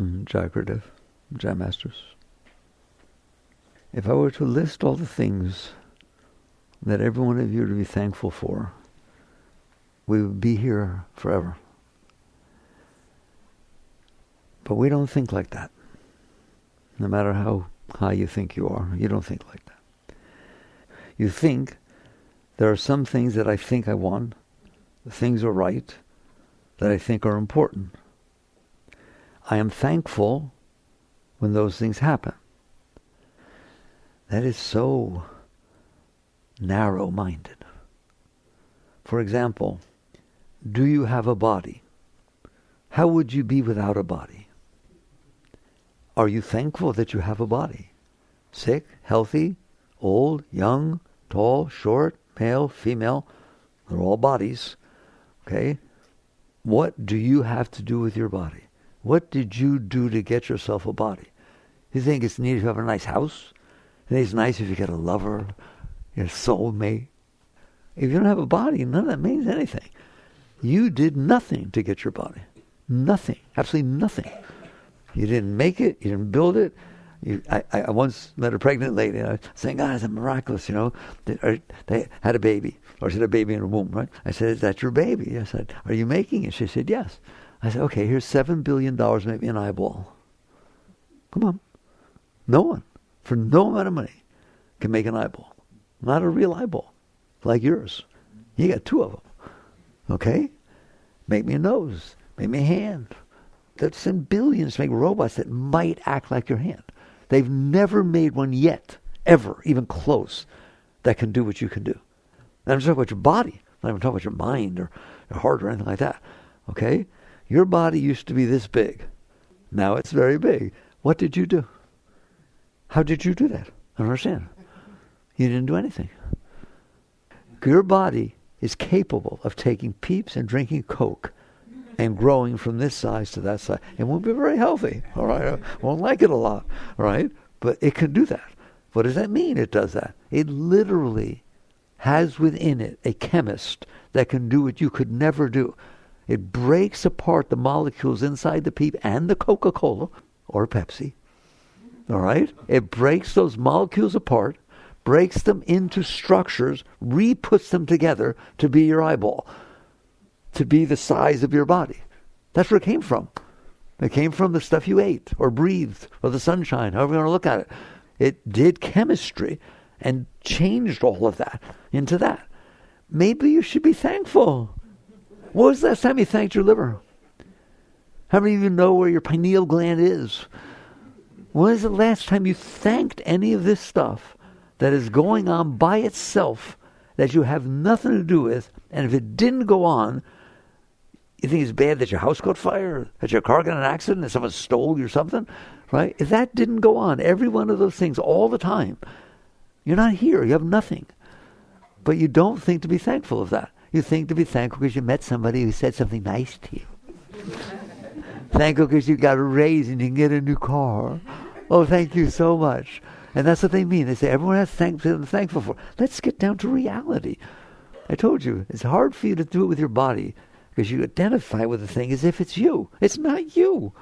Jai Gurudev, Jai Masters. If I were to list all the things that every one of you to be thankful for, we would be here forever. But we don't think like that. No matter how high you think you are, you don't think like that. You think there are some things that I think I want, the things are right, that I think are important. I am thankful when those things happen. That is so narrow-minded. For example, do you have a body? How would you be without a body? Are you thankful that you have a body? Sick, healthy, old, young, tall, short, male, female, they're all bodies. Okay? What do you have to do with your body? What did you do to get yourself a body? You think it's neat if you have a nice house? You think it's nice if you get a lover, your soulmate? If you don't have a body, none of that means anything. You did nothing to get your body. Nothing. Absolutely nothing. You didn't make it. You didn't build it. I once met a pregnant lady, and I was saying, God, it's miraculous, They had a baby, or she had a baby in her womb, right? I said, is that your baby? I said, are you making it? She said, yes. I said, okay, here's $7 billion, maybe an eyeball. Come on. No one, for no amount of money, can make an eyeball. Not a real eyeball, like yours. You got two of them. Okay? Make me a nose. Make me a hand. That's in billions to make robots that might act like your hand. They've never made one yet, ever, even close, that can do what you can do. And I'm just talking about your body. I'm not even talking about your mind or your heart or anything like that. Okay? Your body used to be this big. Now it's very big. What did you do? How did you do that? I don't understand. You didn't do anything. Your body is capable of taking Peeps and drinking Coke and growing from this size to that size. It won't be very healthy, all right? Won't like it a lot, all right? But it can do that. What does that mean it does that? It literally has within it a chemist that can do what you could never do. It breaks apart the molecules inside the Peep and the Coca-Cola or Pepsi, all right? It breaks those molecules apart, breaks them into structures, re-puts them together to be your eyeball, to be the size of your body. That's where it came from. It came from the stuff you ate or breathed or the sunshine, however you want to look at it. It did chemistry and changed all of that into that. Maybe you should be thankful. When was the last time you thanked your liver? How many of you know where your pineal gland is? When was the last time you thanked any of this stuff that is going on by itself that you have nothing to do with, and if it didn't go on, you think it's bad that your house caught fire, that your car got in an accident, that someone stole you or something, right? If that didn't go on, every one of those things all the time, you're not here, you have nothing. But you don't think to be thankful of that. You think to be thankful because you met somebody who said something nice to you. Thankful because you got a raise and you can get a new car. Oh, thank you so much. And that's what they mean. They say everyone has something thankful for. Let's get down to reality. I told you, it's hard for you to do it with your body because you identify with the thing as if it's you. It's not you.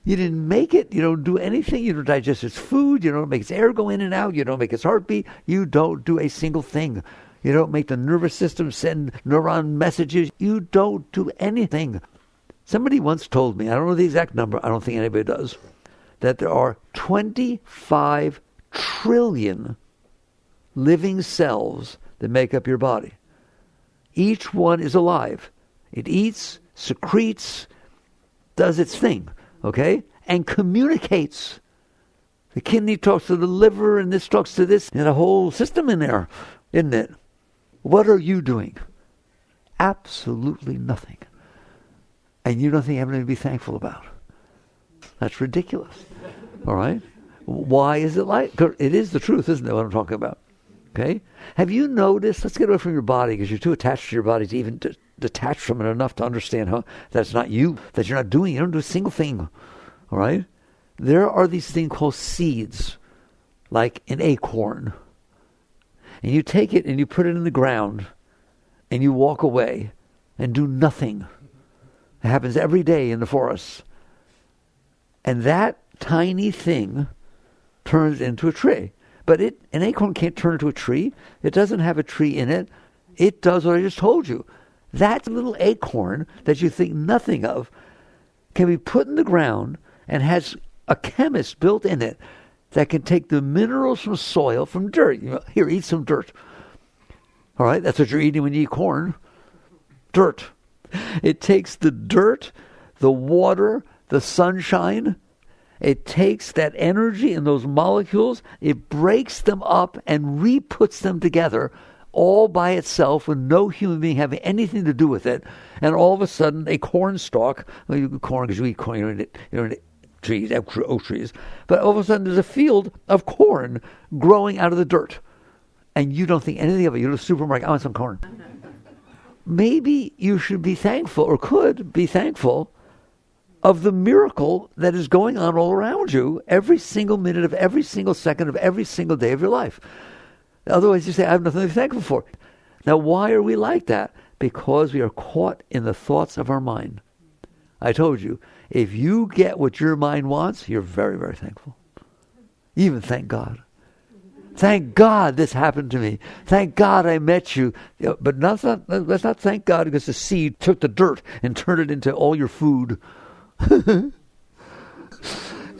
You didn't make it. You don't do anything. You don't digest its food. You don't make its air go in and out. You don't make its heartbeat. You don't do a single thing. You don't make the nervous system send neuron messages. You don't do anything. Somebody once told me, I don't know the exact number, I don't think anybody does, that there are 25 trillion living cells that make up your body. Each one is alive. It eats, secretes, does its thing, okay? And communicates. The kidney talks to the liver, and this talks to this, and a whole system in there, isn't it? What are you doing? Absolutely nothing. And you don't think you have anything to be thankful about. That's ridiculous. All right? Why is it like? It is the truth, isn't it, what I'm talking about? Okay? Have you noticed, let's get away from your body, because you're too attached to your body to even detach from it enough to understand how that's not you, that you're not doing, you don't do a single thing. All right? There are these things called seeds, like an acorn. And you take it and you put it in the ground and you walk away and do nothing. It happens every day in the forest. And that tiny thing turns into a tree. But an acorn can't turn into a tree. It doesn't have a tree in it. It does what I just told you. That little acorn that you think nothing of can be put in the ground and has a chemist built in it that can take the minerals from soil, from dirt. Here, eat some dirt. All right, that's what you're eating when you eat corn. Dirt. It takes the dirt, the water, the sunshine. It takes that energy and those molecules, it breaks them up and re-puts them together all by itself with no human being having anything to do with it. And all of a sudden, a corn stalk, corn because you eat corn, you don't eat trees, oak trees, but all of a sudden there's a field of corn growing out of the dirt. And you don't think anything of it. You go to the supermarket, I want some corn. Maybe you should be thankful, or could be thankful, of the miracle that is going on all around you every single minute of every single second of every single day of your life. Otherwise you say, I have nothing to be thankful for. Now why are we like that? Because we are caught in the thoughts of our mind. I told you, if you get what your mind wants, you're very, very thankful. Even thank God. Thank God this happened to me. Thank God I met you. But let's not thank God because the seed took the dirt and turned it into all your food.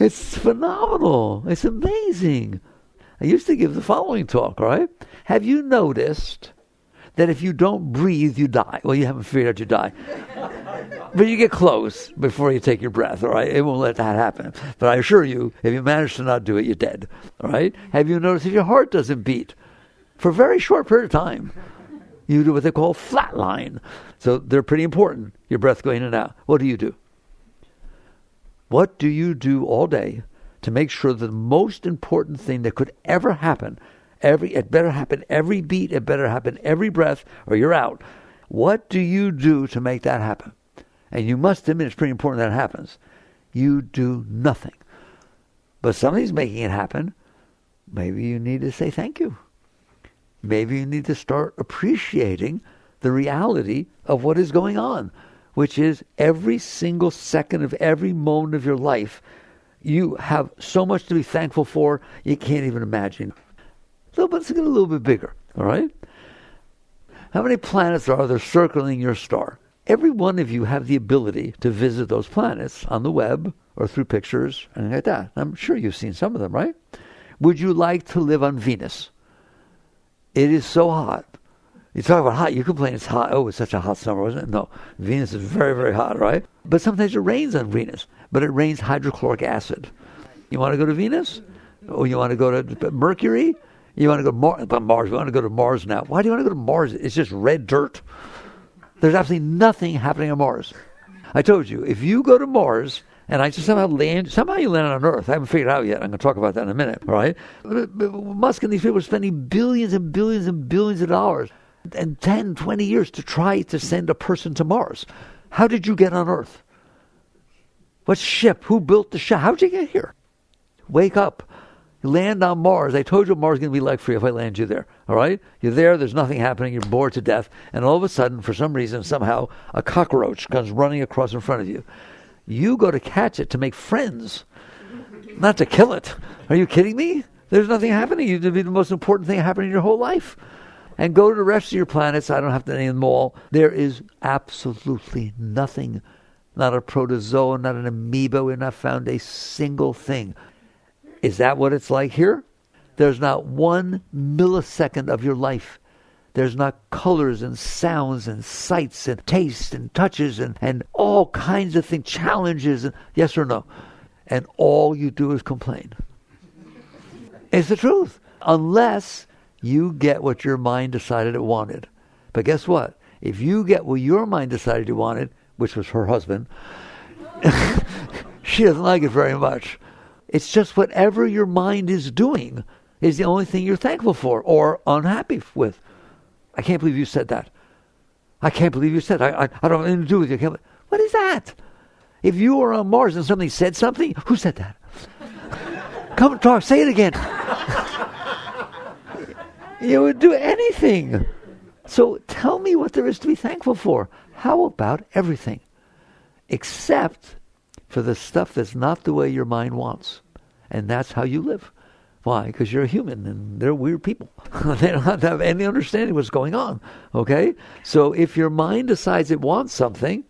It's phenomenal. It's amazing. I used to give the following talk, right? Have you noticed that if you don't breathe, you die? Well, you haven't figured out you die. But you get close before you take your breath, all right? It won't let that happen. But I assure you, if you manage to not do it, you're dead, all right? Have you noticed if your heart doesn't beat for a very short period of time, you do what they call flatline. So they're pretty important, your breath going in and out. What do you do? What do you do all day to make sure that the most important thing that could ever happen, it better happen every beat, it better happen every breath, or you're out. What do you do to make that happen? And you must admit it's pretty important that it happens. You do nothing. But somebody's making it happen. Maybe you need to say thank you. Maybe you need to start appreciating the reality of what is going on, which is every single second of every moment of your life, you have so much to be thankful for, you can't even imagine. Let's get a little bit bigger, all right? How many planets are there circling your star? Every one of you have the ability to visit those planets on the web or through pictures and like that. I'm sure you've seen some of them, right? Would you like to live on Venus? It is so hot. You talk about hot, you complain it's hot. Oh, it's such a hot summer, wasn't it? No, Venus is very, very hot, right? But sometimes it rains on Venus, but it rains hydrochloric acid. You want to go to Venus? Or you want to go to Mercury? You want to go to Mars? You want to go to Mars now. Why do you want to go to Mars? It's just red dirt. There's absolutely nothing happening on Mars. I told you, if you go to Mars, and I just somehow you land on Earth. I haven't figured it out yet. I'm going to talk about that in a minute, all right? But Musk and these people are spending billions and billions and billions of dollars and 10, 20 years to try to send a person to Mars. How did you get on Earth? What ship? Who built the ship? How did you get here? Wake up. Land on Mars. I told you Mars is going to be like free if I land you there. All right? You're there. There's nothing happening. You're bored to death. And all of a sudden, for some reason, somehow, a cockroach comes running across in front of you. You go to catch it to make friends, not to kill it. Are you kidding me? There's nothing happening. You'd be the most important thing happening in your whole life. And go to the rest of your planets. I don't have to name them all. There is absolutely nothing. Not a protozoa, not an amoeba. We've not found a single thing. Is that what it's like here? There's not 1 millisecond of your life. There's not colors and sounds and sights and tastes and touches and all kinds of things, challenges, and yes or no. And all you do is complain. It's the truth. Unless you get what your mind decided it wanted. But guess what? If you get what your mind decided you wanted, which was her husband, she doesn't like it very much. It's just whatever your mind is doing is the only thing you're thankful for or unhappy with. I can't believe you said that. I can't believe you said that. I don't have anything to do with you. What is that? If you were on Mars and somebody said something, who said that? Come talk, say it again. You would do anything. So tell me what there is to be thankful for. How about everything? Except for the stuff that's not the way your mind wants. And that's how you live. Why? Because you're a human and they're weird people. They don't have any understanding of what's going on. Okay? So if your mind decides it wants something,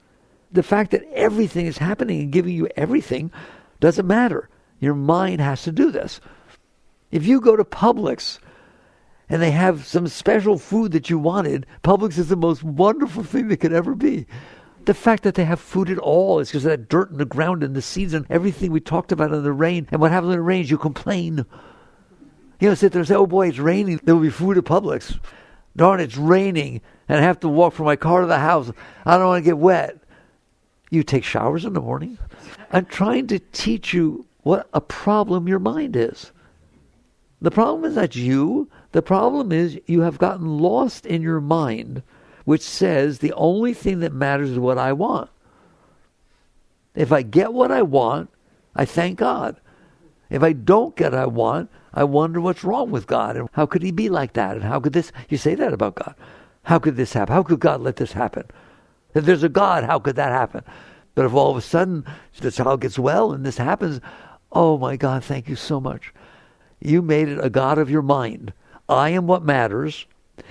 the fact that everything is happening and giving you everything doesn't matter. Your mind has to do this. If you go to Publix and they have some special food that you wanted, Publix is the most wonderful thing that could ever be. The fact that they have food at all is because of that dirt in the ground and the seeds and everything we talked about in the rain. And what happens when it rains? You complain. You know, sit there and say, oh boy, it's raining. There will be food at Publix. Darn, it's raining and I have to walk from my car to the house. I don't want to get wet. You take showers in the morning. I'm trying to teach you what a problem your mind is. The problem is not you. The problem is you have gotten lost in your mind, which says the only thing that matters is what I want. If I get what I want, I thank God. If I don't get what I want, I wonder what's wrong with God. And how could he be like that? And how could this, you say that about God. How could this happen? How could God let this happen? If there's a God, how could that happen? But if all of a sudden the child gets well and this happens, oh my God, thank you so much. You made it a God of your mind. I am what matters.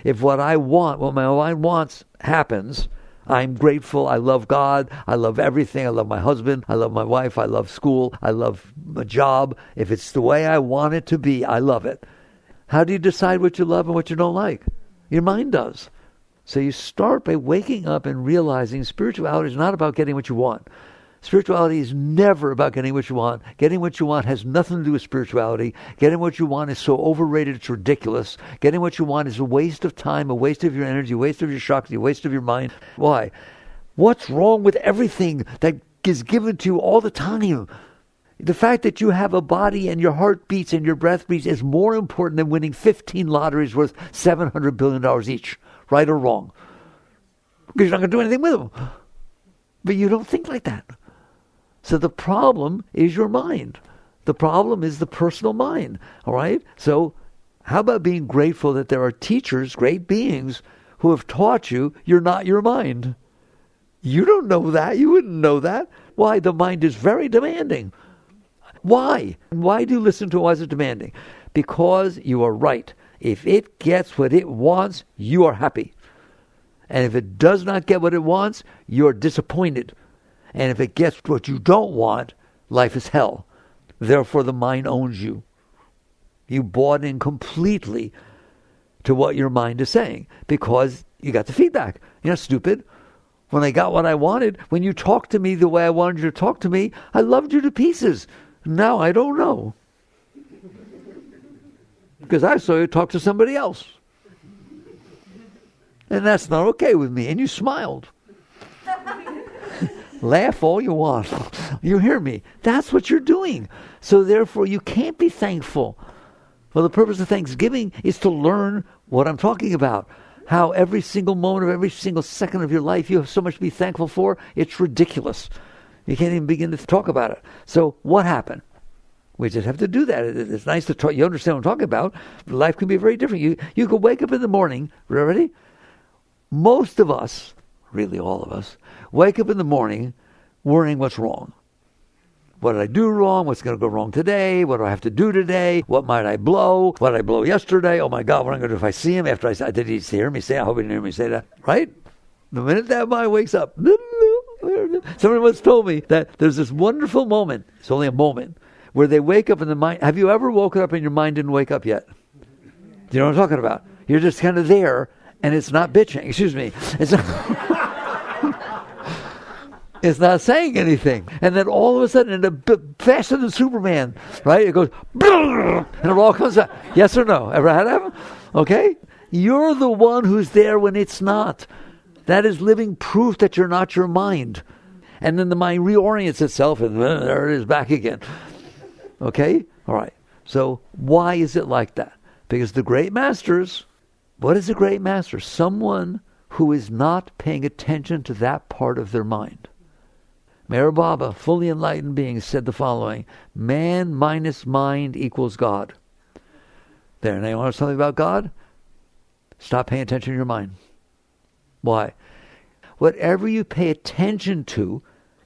If what I want, what my mind wants, happens, I'm grateful. I love God. I love everything. I love my husband. I love my wife. I love school. I love my job. If it's the way I want it to be, I love it. How do you decide what you love and what you don't like? Your mind does. So you start by waking up and realizing spirituality is not about getting what you want. Spirituality is never about getting what you want. Getting what you want has nothing to do with spirituality. Getting what you want is so overrated it's ridiculous. Getting what you want is a waste of time, a waste of your energy, a waste of your shakti, a waste of your mind. Why? What's wrong with everything that is given to you all the time? The fact that you have a body and your heart beats and your breath beats is more important than winning 15 lotteries worth $700 billion each. Right or wrong? Because you're not going to do anything with them. But you don't think like that. So the problem is your mind. The problem is the personal mind. All right? So how about being grateful that there are teachers, great beings, who have taught you you're not your mind? You don't know that. You wouldn't know that. Why? The mind is very demanding. Why? Why do you listen to why is it demanding? Because you are right. If it gets what it wants, you are happy. And if it does not get what it wants, you're disappointed. And if it gets what you don't want, life is hell. Therefore, the mind owns you. You bought in completely to what your mind is saying because you got the feedback. You're not stupid. When I got what I wanted, when you talked to me the way I wanted you to talk to me, I loved you to pieces. Now I don't know. Because I saw you talk to somebody else. And that's not okay with me. And you smiled. Laugh all you want. You hear me? That's what you're doing. So therefore, you can't be thankful. Well, the purpose of Thanksgiving is to learn what I'm talking about. How every single moment of every single second of your life you have so much to be thankful for. It's ridiculous. You can't even begin to talk about it. So what happened? We just have to do that. It's nice to talk. You understand what I'm talking about. Life can be very different. You could wake up in the morning. Ready? Most of us, really all of us, wake up in the morning worrying what's wrong. What did I do wrong? What's going to go wrong today? What do I have to do today? What might I blow? What did I blow yesterday? Oh my God, what am I going to do if I see him? After did he hear me say? I hope he didn't hear me say that. Right? The minute that mind wakes up, somebody once told me that there's this wonderful moment. It's only a moment where they wake up in the mind. Have you ever woken up and your mind didn't wake up yet? Do you know what I'm talking about? You're just kind of there. And it's not bitching. Excuse me. It's not, it's not saying anything. And then all of a sudden, faster than Superman, right? It goes, and it all comes out. Yes or no? Ever had that happen? Okay? You're the one who's there when it's not. That is living proof that you're not your mind. And then the mind reorients itself, and there it is back again. Okay? All right. So why is it like that? Because the great masters... What is a great master? Someone who is not paying attention to that part of their mind. Meher Baba, fully enlightened being, said the following: man minus mind equals God. There, now you want to know something about God? Stop paying attention to your mind. Why? Whatever you pay attention to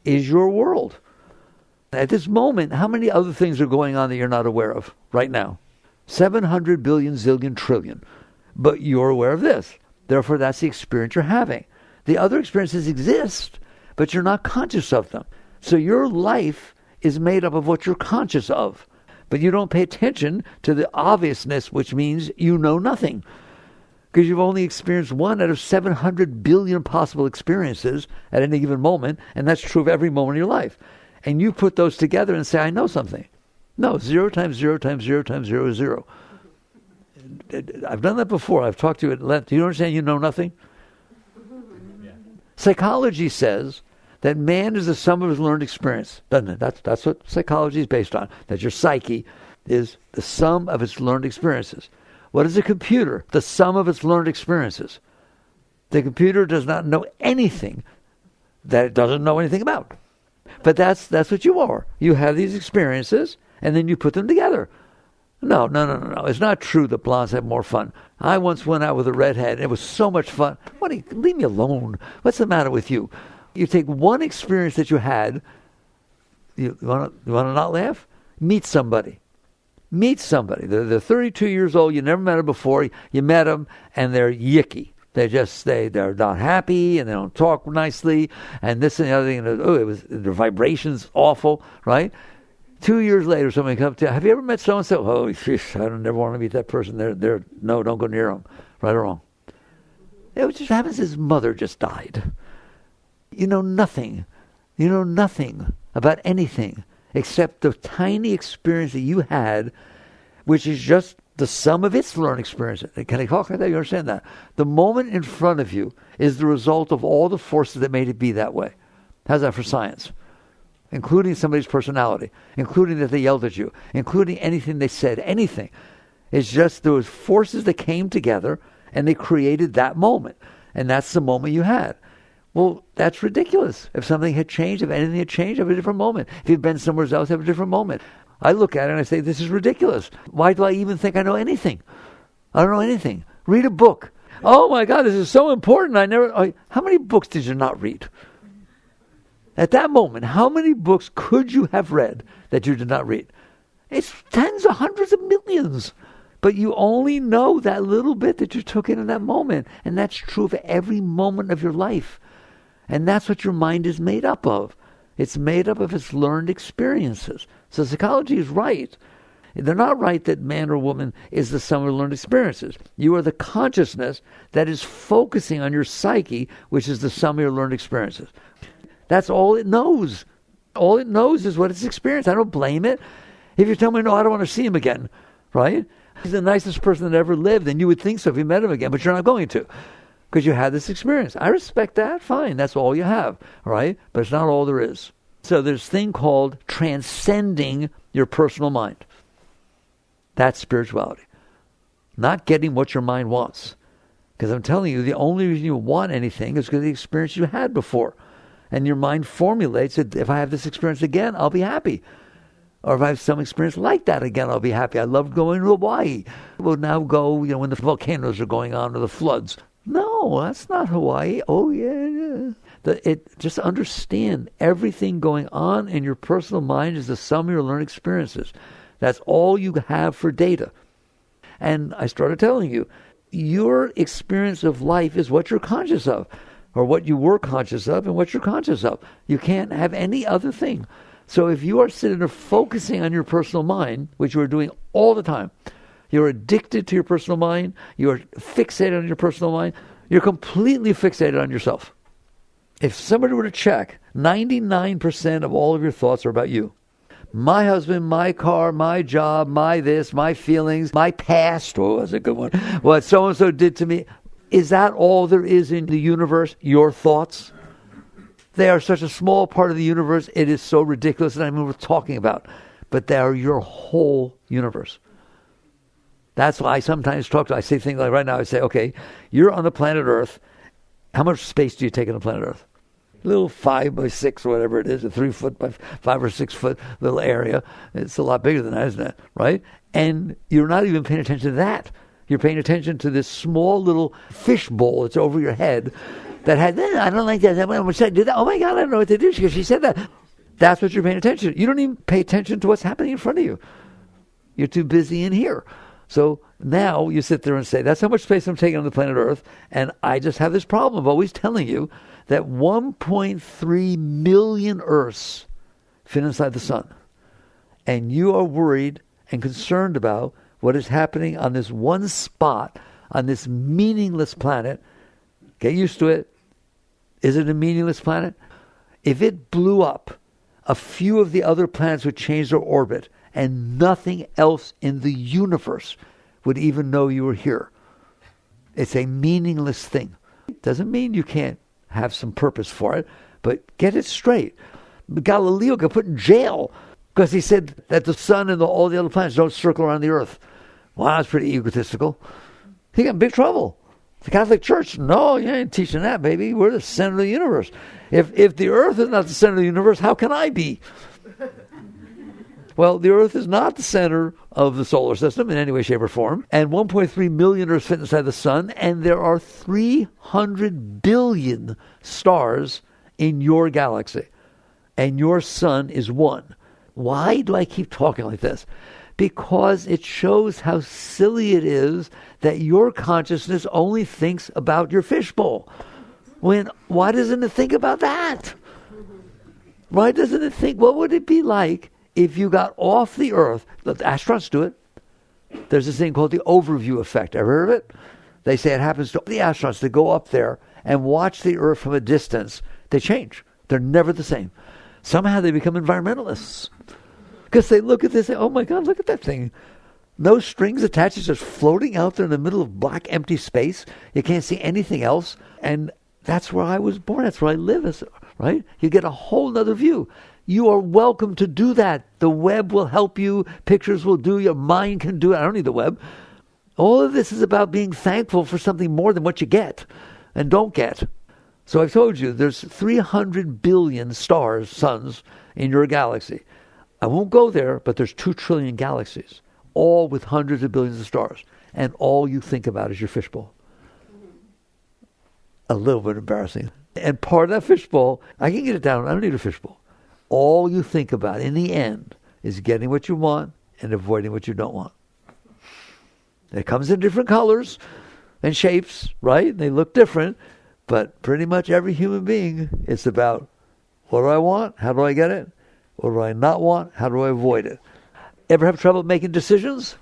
is your world. At this moment, how many other things are going on that you're not aware of right now? 700 billion, zillion, trillion. But you're aware of this. Therefore, that's the experience you're having. The other experiences exist, but you're not conscious of them. So your life is made up of what you're conscious of. But you don't pay attention to the obviousness, which means you know nothing. Because you've only experienced one out of 700 billion possible experiences at any given moment, and that's true of every moment of your life. And you put those together and say, I know something. No, 0 times 0 times 0 times 0 is 0. I've done that before. I've talked to you at length. Do you understand you know nothing? Yeah. Psychology says that man is the sum of his learned experience, doesn't it? That's what psychology is based on, that your psyche is the sum of its learned experiences. What is a computer? The sum of its learned experiences. The computer does not know anything that it doesn't know anything about. But that's what you are. You have these experiences, and then you put them together. No. It's not true that blondes have more fun. I once went out with a redhead, and it was so much fun. Leave me alone. What's the matter with you? You take one experience that you had. You want to not laugh? Meet somebody. They're 32 years old. You never met them before. You met them, and they're yicky. They're not happy, and they don't talk nicely, and this and the other thing. And their vibrations awful, right? 2 years later, somebody comes to you, have you ever met so-and-so? Oh, I don't never want to meet that person. No, don't go near them. Right or wrong? It just happens his mother just died. You know nothing. You know nothing about anything except the tiny experience that you had, which is just the sum of its learned experience. Can I talk like that? You understand that? The moment in front of you is the result of all the forces that made it be that way. How's that for science? Including somebody's personality, including that they yelled at you, including anything they said, anything. It's just those forces that came together and they created that moment. And that's the moment you had. Well, that's ridiculous. If something had changed, if anything had changed, have a different moment. If you'd been somewhere else, have a different moment. I look at it and I say, this is ridiculous. Why do I even think I know anything? I don't know anything. Read a book. Oh my God, this is so important. How many books did you not read? At that moment, how many books could you have read that you did not read? It's tens of hundreds of millions. But you only know that little bit that you took in that moment. And that's true of every moment of your life. And that's what your mind is made up of. It's made up of its learned experiences. So psychology is right. They're not right that man or woman is the sum of learned experiences. You are the consciousness that is focusing on your psyche, which is the sum of your learned experiences. That's all it knows. All it knows is what it's experienced. I don't blame it. If you tell me, no, I don't want to see him again, right? He's the nicest person that ever lived, and you would think so if you met him again, but you're not going to because you had this experience. I respect that. Fine. That's all you have, all right? But it's not all there is. So there's a thing called transcending your personal mind. That's spirituality. Not getting what your mind wants. Because I'm telling you, the only reason you want anything is because of the experience you had before. And your mind formulates that if I have this experience again, I'll be happy. Or if I have some experience like that again, I'll be happy. I loved going to Hawaii. We'll now go, when the volcanoes are going on or the floods. No, that's not Hawaii. Oh, yeah. Just understand everything going on in your personal mind is the sum of your learned experiences. That's all you have for data. And I started telling you, your experience of life is what you're conscious of, or what you were conscious of and what you're conscious of. You can't have any other thing. So if you are sitting there focusing on your personal mind, which you are doing all the time, you're addicted to your personal mind, you're fixated on your personal mind, you're completely fixated on yourself. If somebody were to check, 99% of all of your thoughts are about you. My husband, my car, my job, my this, my feelings, my past. Oh, that's a good one. What so-and-so did to me. Is that all there is in the universe? Your thoughts? They are such a small part of the universe. It is so ridiculous that I'm even talking about. But they are your whole universe. That's why I sometimes I say things like right now, I say, okay, you're on the planet Earth. How much space do you take on the planet Earth? A little 5 by 6 or whatever it is, a 3 foot by 5 or 6 foot little area. It's a lot bigger than that, isn't it? Right? And you're not even paying attention to that. You're paying attention to this small little fishbowl that's over your head that had, I don't like that. When I do that, oh my God, I don't know what to do because she said that. That's what you're paying attention to. You don't even pay attention to what's happening in front of you. You're too busy in here. So now you sit there and say, that's how much space I'm taking on the planet Earth, and I just have this problem of always telling you that 1.3 million Earths fit inside the sun. And you are worried and concerned about what is happening on this one spot, on this meaningless planet. Get used to it. Is it a meaningless planet? If it blew up, a few of the other planets would change their orbit, and nothing else in the universe would even know you were here. It's a meaningless thing. Doesn't mean you can't have some purpose for it, but get it straight. Galileo got put in jail because he said that the sun and all the other planets don't circle around the earth. Wow, that's pretty egotistical. He got in big trouble. The Catholic Church, no, you ain't teaching that, baby. We're the center of the universe. If the earth is not the center of the universe, how can I be? Well, the earth is not the center of the solar system in any way, shape, or form. And 1.3 million Earths fit inside the sun, and there are 300 billion stars in your galaxy. And your sun is one. Why do I keep talking like this? Because it shows how silly it is that your consciousness only thinks about your fishbowl. Why doesn't it think about that? Why doesn't it think, what would it be like if you got off the earth? The astronauts do it. There's this thing called the overview effect. Ever heard of it? They say it happens to the astronauts that go up there and watch the earth from a distance. They change. They're never the same. Somehow they become environmentalists. Because they look at this and say, oh my God, look at that thing. No strings attached. It's just floating out there in the middle of black, empty space. You can't see anything else. And that's where I was born. That's where I live. Right? You get a whole nother view. You are welcome to do that. The web will help you. Pictures will do. Your mind can do it. I don't need the web. All of this is about being thankful for something more than what you get and don't get. So I've told you, there's 300 billion stars, suns, in your galaxy. I won't go there, but there's 2 trillion galaxies, all with hundreds of billions of stars. And all you think about is your fishbowl. A little bit embarrassing. And part of that fishbowl, I can get it down. I don't need a fishbowl. All you think about in the end is getting what you want and avoiding what you don't want. It comes in different colors and shapes, right? They look different. But pretty much every human being, it's about, what do I want? How do I get it? What do I not want? How do I avoid it? Ever have trouble making decisions?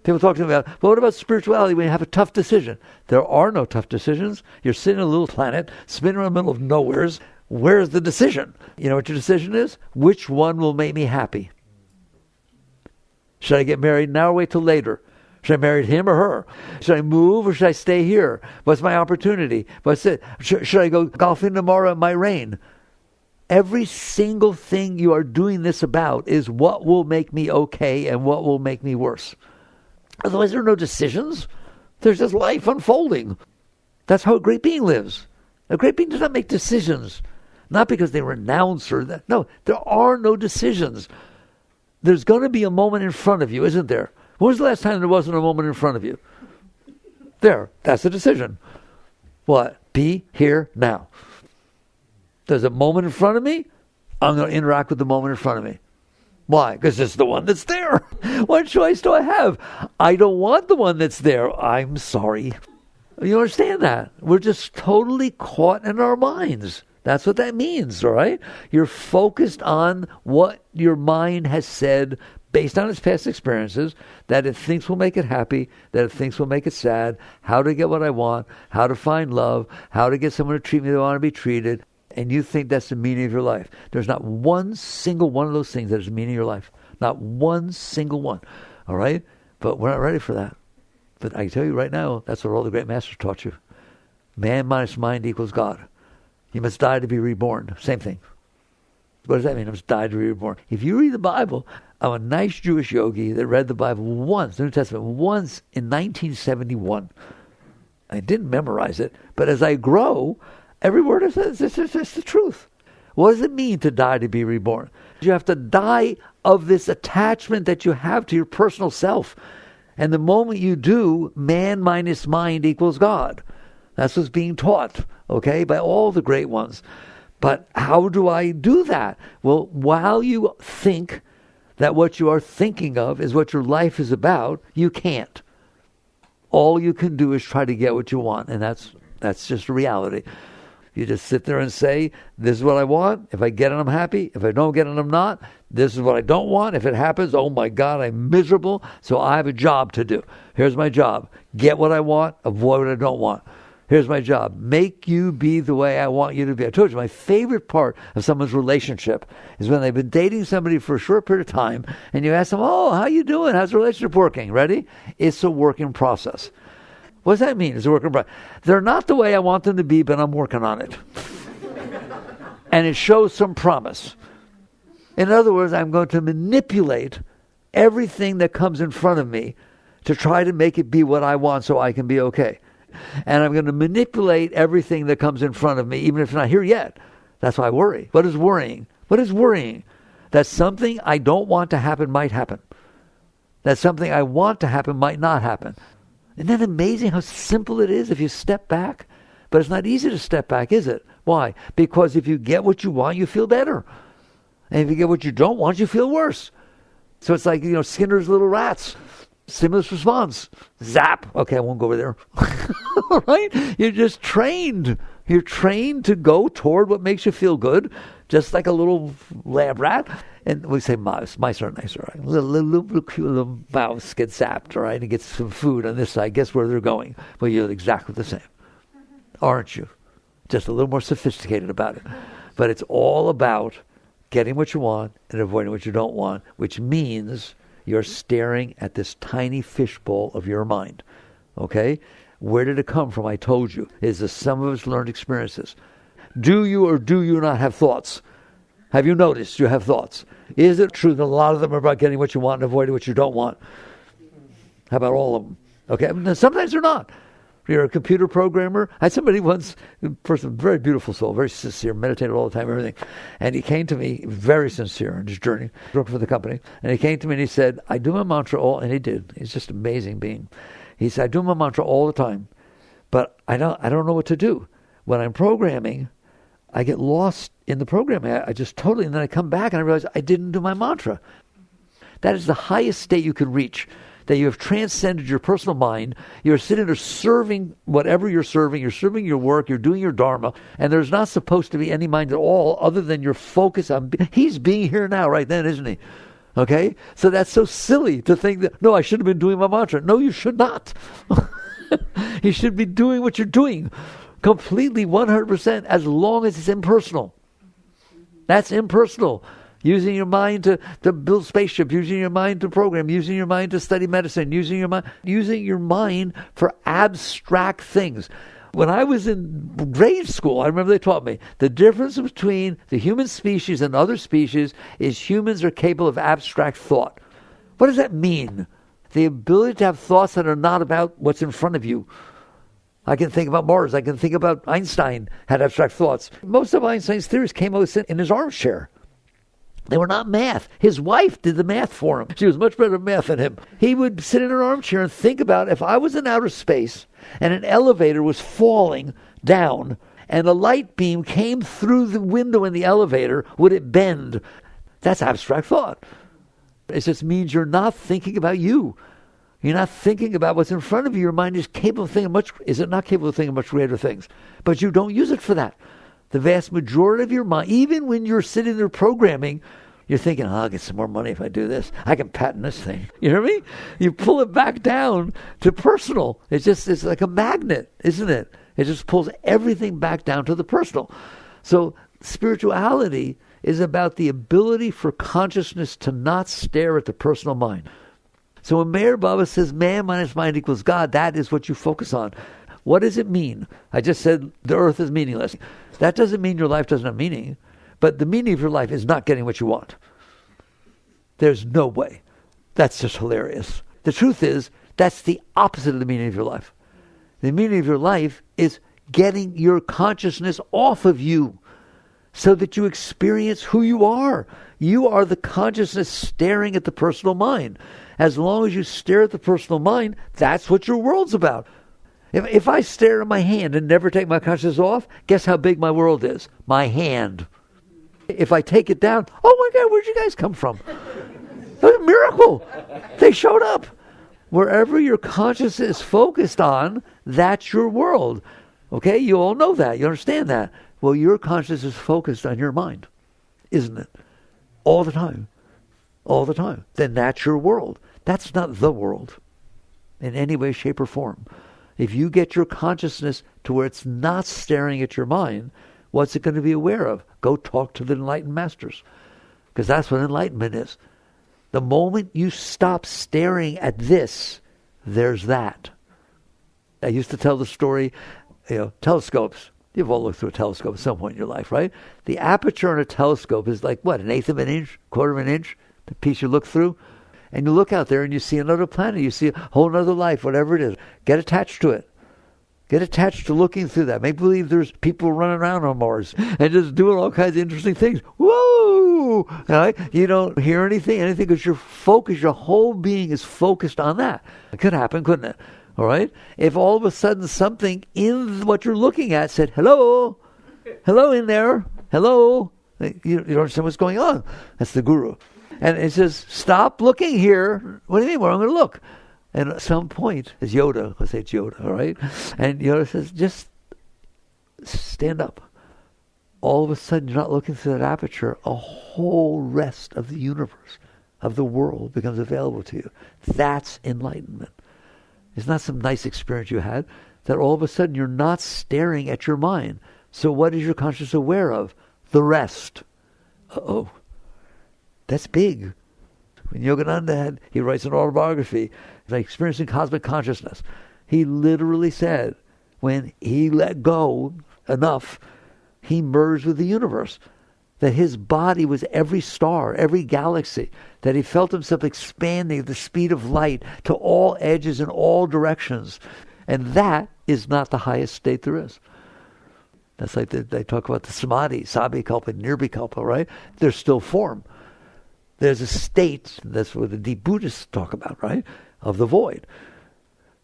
People talk to me about, well, what about spirituality when you have a tough decision? There are no tough decisions. You're sitting on a little planet, spinning around the middle of nowheres. Where's the decision? You know what your decision is? Which one will make me happy? Should I get married now or wait till later? Should I marry him or her? Should I move or should I stay here? What's my opportunity? What's it? Should I go golfing tomorrow in my rain? Every single thing you are doing this about is what will make me okay and what will make me worse. Otherwise, there are no decisions. There's just life unfolding. That's how a great being lives. A great being does not make decisions. Not because they renounce or that. No, there are no decisions. There's going to be a moment in front of you, isn't there? When was the last time there wasn't a moment in front of you? There. That's a decision. What? Be here now. There's a moment in front of me. I'm going to interact with the moment in front of me. Why? Because it's the one that's there. What choice do I have? I don't want the one that's there. I'm sorry. You understand that? We're just totally caught in our minds. That's what that means, all right? You're focused on what your mind has said based on its past experiences, that it thinks will make it happy, that it thinks will make it sad, how to get what I want, how to find love, how to get someone to treat me the way I want to be treated. And you think that's the meaning of your life. There's not one single one of those things that is the meaning of your life. Not one single one. All right? But we're not ready for that. But I can tell you right now, that's what all the great masters taught you. Man minus mind equals God. You must die to be reborn. Same thing. What does that mean? I must die to be reborn. If you read the Bible, I'm a nice Jewish yogi that read the Bible once, the New Testament, once in 1971. I didn't memorize it, but as I grow, every word it says, it's the truth. What does it mean to die to be reborn? You have to die of this attachment that you have to your personal self. And the moment you do, man minus mind equals God. That's what's being taught, okay, by all the great ones. But how do I do that? Well, while you think that what you are thinking of is what your life is about, you can't. All you can do is try to get what you want, and that's just reality. You just sit there and say, this is what I want. If I get it, I'm happy. If I don't get it, I'm not. This is what I don't want. If it happens, oh my God, I'm miserable. So I have a job to do. Here's my job. Get what I want, avoid what I don't want. Here's my job. Make you be the way I want you to be. I told you, my favorite part of someone's relationship is when they've been dating somebody for a short period of time, and you ask them, oh, how you doing? How's the relationship working? Ready? It's a work in process. What does that mean? It's a work in process. They're not the way I want them to be, but I'm working on it. And it shows some promise. In other words, I'm going to manipulate everything that comes in front of me to try to make it be what I want so I can be okay. And I'm going to manipulate everything that comes in front of me, even if it's not here yet. That's why I worry. What is worrying? What is worrying? That something I don't want to happen might happen. That something I want to happen might not happen. Isn't that amazing how simple it is if you step back? But it's not easy to step back, is it? Why? Because if you get what you want, you feel better. And if you get what you don't want, you feel worse. So it's like, Skinner's little rats. Stimulus response. Zap. Okay, I won't go over there. Right? You're just trained. You're trained to go toward what makes you feel good, just like a little lab rat. And we say mouse. Mice are nicer, right? Little cute little mouse gets zapped, all right, and gets some food on this side. Guess where they're going? Well, you're exactly the same. Aren't you? Just a little more sophisticated about it. But it's all about getting what you want and avoiding what you don't want, which means you're staring at this tiny fishbowl of your mind. Okay? Where did it come from? I told you. It's the sum of its learned experiences. Do you or do you not have thoughts? Have you noticed you have thoughts? Is it true that a lot of them are about getting what you want and avoiding what you don't want? How about all of them? Okay? Sometimes they're not. You're a computer programmer. I had somebody once, a person, very beautiful soul, very sincere, meditated all the time, everything. And he came to me, very sincere in his journey, working for the company. And he came to me and he said, I do my mantra all, and he did. He's just an amazing being. He said, I do my mantra all the time, but I don't know what to do. When I'm programming, I get lost in the programming. I just totally, and then I come back and I realize I didn't do my mantra. That is the highest state you can reach. That you have transcended your personal mind. You're sitting there serving whatever you're serving your work, you're doing your dharma, and there's not supposed to be any mind at all other than your focus on, he's being here now, right then, isn't he? Okay? So that's so silly to think that, no, I should have been doing my mantra. No, you should not. You should be doing what you're doing completely 100% as long as it's impersonal. That's impersonal. Using your mind to build spaceships, using your mind to program, using your mind to study medicine, using your mind for abstract things. When I was in grade school, I remember they taught me the difference between the human species and other species is humans are capable of abstract thought. What does that mean? The ability to have thoughts that are not about what's in front of you. I can think about Mars. I can think about Einstein had abstract thoughts. Most of Einstein's theories came out in his armchair. They were not math. His wife did the math for him. She was much better at math than him. He would sit in an armchair and think about if I was in outer space and an elevator was falling down and a light beam came through the window in the elevator, would it bend? That's abstract thought. It just means you're not thinking about you. You're not thinking about what's in front of you. Your mind is capable of thinking not capable of thinking much greater things. But you don't use it for that. The vast majority of your mind, even when you're sitting there programming, you're thinking, I'll get some more money if I do this. I can patent this thing. You know what I mean? You pull it back down to personal. It's like a magnet, isn't it? It just pulls everything back down to the personal. So spirituality is about the ability for consciousness to not stare at the personal mind. So when Meher Baba says man minus mind equals God, that is what you focus on. What does it mean? I just said the earth is meaningless. That doesn't mean your life doesn't have meaning, but the meaning of your life is not getting what you want. There's no way. That's just hilarious. The truth is, that's the opposite of the meaning of your life. The meaning of your life is getting your consciousness off of you so that you experience who you are. You are the consciousness staring at the personal mind. As long as you stare at the personal mind, that's what your world's about. If I stare at my hand and never take my consciousness off, guess how big my world is? My hand. If I take it down, oh my God, where'd you guys come from? It was a miracle. They showed up. Wherever your consciousness is focused on, that's your world. Okay? You all know that. You understand that. Well, your consciousness is focused on your mind, isn't it? All the time. All the time. Then that's your world. That's not the world in any way, shape, or form. If you get your consciousness to where it's not staring at your mind, what's it going to be aware of? Go talk to the enlightened masters. Because that's what enlightenment is. The moment you stop staring at this, there's that. I used to tell the story, telescopes. You've all looked through a telescope at some point in your life, right? The aperture on a telescope is like, what, an eighth of an inch, quarter of an inch, the piece you look through? And you look out there and you see another planet, you see a whole other life, whatever it is. Get attached to it. Get attached to looking through that. Make believe there's people running around on Mars and just doing all kinds of interesting things. Whoa! Right? You don't hear anything, because your focus, your whole being is focused on that. It could happen, couldn't it? All right? If all of a sudden something in what you're looking at said, hello in there, hello, you don't understand what's going on. That's the guru. And it says, stop looking here. What do you mean? Where I'm going to look? And at some point, it's Yoda, let's say it's Yoda, all right? And Yoda says, just stand up. All of a sudden, you're not looking through that aperture. A whole rest of the universe, of the world, becomes available to you. That's enlightenment. It's not some nice experience you had, that all of a sudden you're not staring at your mind. So what is your consciousness aware of? The rest. Uh-oh. That's big. When Yogananda he writes an autobiography, like Experiencing Cosmic Consciousness. He literally said, when he let go enough, he merged with the universe. That his body was every star, every galaxy. That he felt himself expanding at the speed of light to all edges in all directions. And that is not the highest state there is. That's like they talk about the samadhi, sabhikalpa, nirvikalpa, right? There's still form. There's a state, that's what the deep Buddhists talk about, right? Of the void.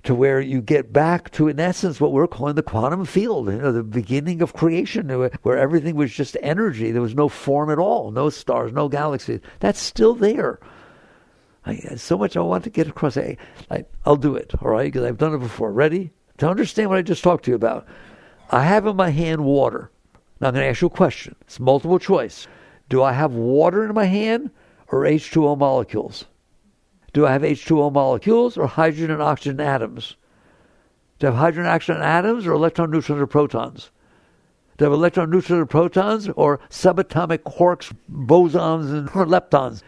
To where you get back to, in essence, what we're calling the quantum field, the beginning of creation, where everything was just energy. There was no form at all, no stars, no galaxies. That's still there. So much I want to get across. I'll do it, all right? Because I've done it before. Ready? To understand what I just talked to you about. I have in my hand water. Now I'm going to ask you a question. It's multiple choice. Do I have water in my hand or H2O molecules? Do I have H2O molecules or hydrogen and oxygen atoms? Do I have hydrogen and oxygen atoms or electron, neutrons, or protons? Do I have electron, neutrons, or protons or subatomic quarks, bosons, and leptons?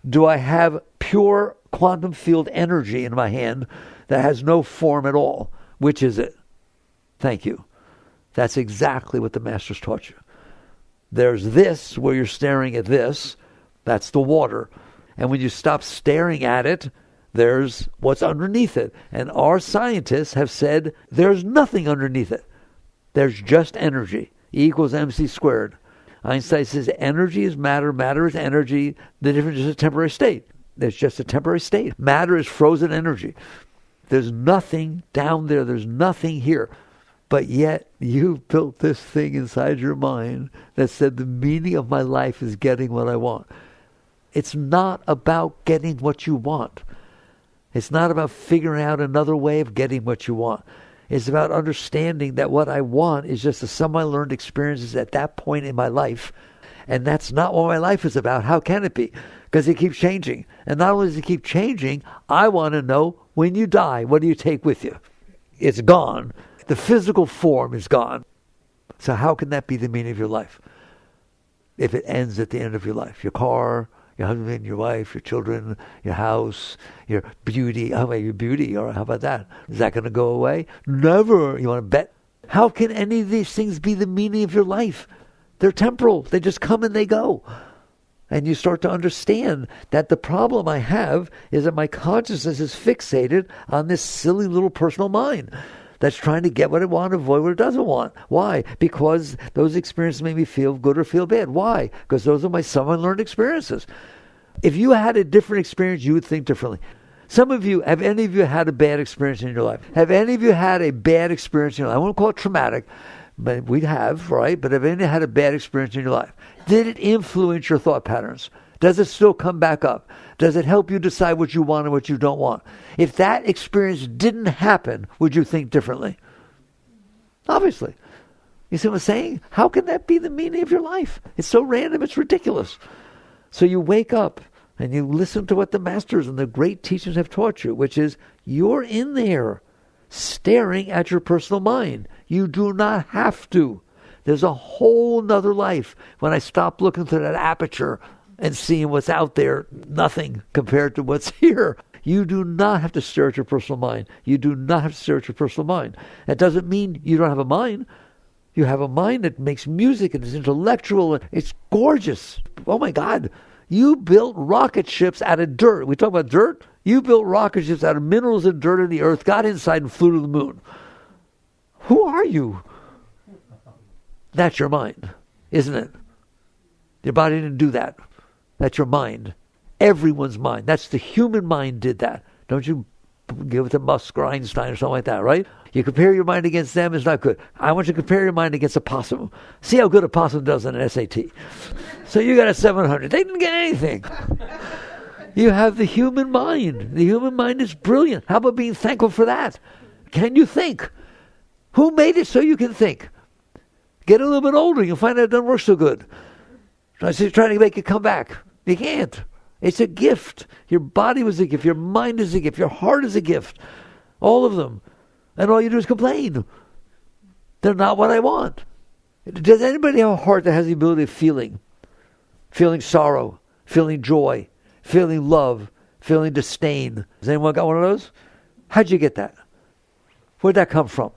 Do I have pure quantum field energy in my hand that has no form at all? Which is it? Thank you. That's exactly what the Masters taught you. There's this, where you're staring at this. That's the water. And when you stop staring at it, there's what's underneath it. And our scientists have said there's nothing underneath it. There's just energy. E equals mc squared. Einstein says energy is matter, matter is energy. The difference is a temporary state. There's just a temporary state. Matter is frozen energy. There's nothing down there. There's nothing here. But yet you built this thing inside your mind that said the meaning of my life is getting what I want. It's not about getting what you want. It's not about figuring out another way of getting what you want. It's about understanding that what I want is just the sum of my learned experiences at that point in my life. And that's not what my life is about. How can it be? Because it keeps changing. And not only does it keep changing, I want to know, when you die, what do you take with you? It's gone. The physical form is gone. So how can that be the meaning of your life? If it ends at the end of your life. Your car, your husband, your wife, your children, your house, your beauty. How about your beauty? Or how about that? Is that going to go away? Never. You want to bet? How can any of these things be the meaning of your life? They're temporal. They just come and they go. And you start to understand that the problem I have is that my consciousness is fixated on this silly little personal mind that's trying to get what it wants, avoid what it doesn't want. Why? Because those experiences make me feel good or feel bad. Why? Because those are my some unlearned experiences. If you had a different experience, you would think differently. Some of you, have any of you had a bad experience in your life? Have any of you had a bad experience in your life? I won't call it traumatic, but we have, right? But have any of you had a bad experience in your life? Did it influence your thought patterns? Does it still come back up? Does it help you decide what you want and what you don't want? If that experience didn't happen, would you think differently? Obviously. You see what I'm saying? How can that be the meaning of your life? It's so random, it's ridiculous. So you wake up and you listen to what the masters and the great teachers have taught you, which is you're in there staring at your personal mind. You do not have to. There's a whole nother life when I stop looking through that aperture and seeing what's out there, nothing compared to what's here. You do not have to stare at your personal mind. You do not have to stare at your personal mind. That doesn't mean you don't have a mind. You have a mind that makes music and is intellectual and it's gorgeous. Oh my God. You built rocket ships out of dirt. We talk about dirt? You built rocket ships out of minerals and dirt in the earth, got inside and flew to the moon. Who are you? That's your mind, isn't it? Your body didn't do that. That's your mind. Everyone's mind. That's the human mind did that. Don't you give it to Musk or Einstein or something like that, right? You compare your mind against them, it's not good. I want you to compare your mind against a possum. See how good a possum does in an SAT. So you got a 700. They didn't get anything. You have the human mind. The human mind is brilliant. How about being thankful for that? Can you think? Who made it so you can think? Get a little bit older, you'll find out it doesn't work so good. I say trying to make it come back. You can't. It's a gift. Your body was a gift. Your mind is a gift. Your heart is a gift. All of them. And all you do is complain. They're not what I want. Does anybody have a heart that has the ability of feeling? Feeling sorrow, feeling joy, feeling love, feeling disdain. Has anyone got one of those? How'd you get that? Where'd that come from?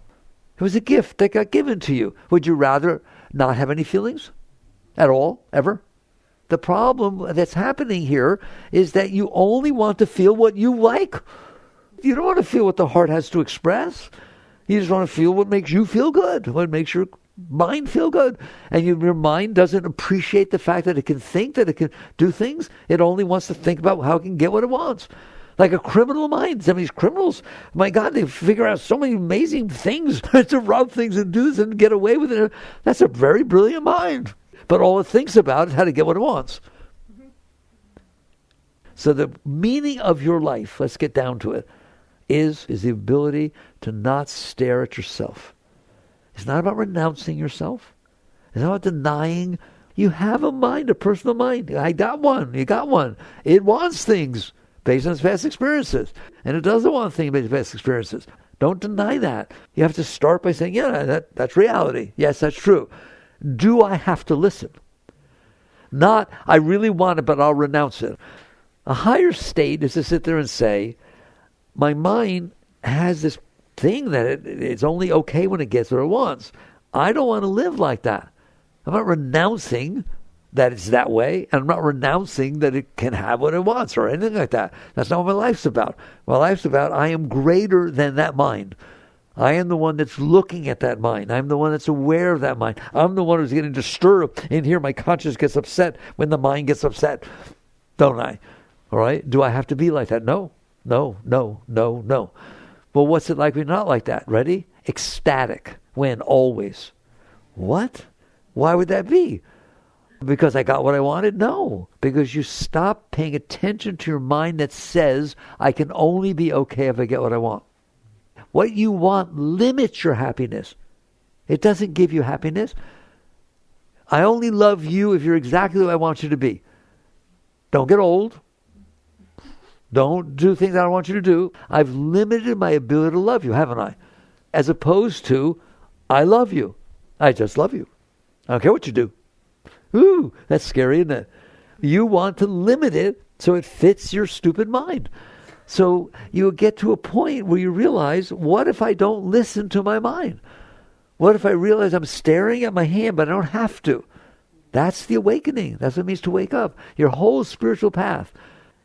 It was a gift that got given to you. Would you rather not have any feelings? At all? Ever? The problem that's happening here is that you only want to feel what you like. You don't want to feel what the heart has to express. You just want to feel what makes you feel good, what makes your mind feel good. And your mind doesn't appreciate the fact that it can think, that it can do things. It only wants to think about how it can get what it wants. Like a criminal mind. Some of these criminals, my God, they figure out so many amazing things to rob things and do this and get away with it. That's a very brilliant mind. But all it thinks about is how to get what it wants. So the meaning of your life, let's get down to it, is the ability to not stare at yourself. It's not about renouncing yourself. It's not about denying. You have a mind, a personal mind. I got one. You got one. It wants things based on its past experiences. And it doesn't want things based on past experiences. Don't deny that. You have to start by saying, yeah, that's reality. Yes, that's true. Do I have to listen? Not, I really want it, but I'll renounce it. A higher state is to sit there and say, my mind has this thing that it's only okay when it gets what it wants. I don't want to live like that. I'm not renouncing that it's that way, and I'm not renouncing that it can have what it wants or anything like that. That's not what my life's about. My life's about I am greater than that mind. I am the one that's looking at that mind. I'm the one that's aware of that mind. I'm the one who's getting disturbed. In here, my conscience gets upset when the mind gets upset. Don't I? All right? Do I have to be like that? No. No. Well, what's it like when you're not like that? Ready? Ecstatic. When? Always. What? Why would that be? Because I got what I wanted? No. Because you stop paying attention to your mind that says, I can only be okay if I get what I want. What you want limits your happiness. It doesn't give you happiness. I only love you if you're exactly what I want you to be. Don't get old. Don't do things I don't want you to do. I've limited my ability to love you, haven't I? As opposed to, I love you. I just love you. I don't care what you do. Ooh, that's scary, isn't it? You want to limit it so it fits your stupid mind. So you get to a point where you realize, what if I don't listen to my mind? What if I realize I'm staring at my hand, but I don't have to? That's the awakening. That's what it means to wake up. Your whole spiritual path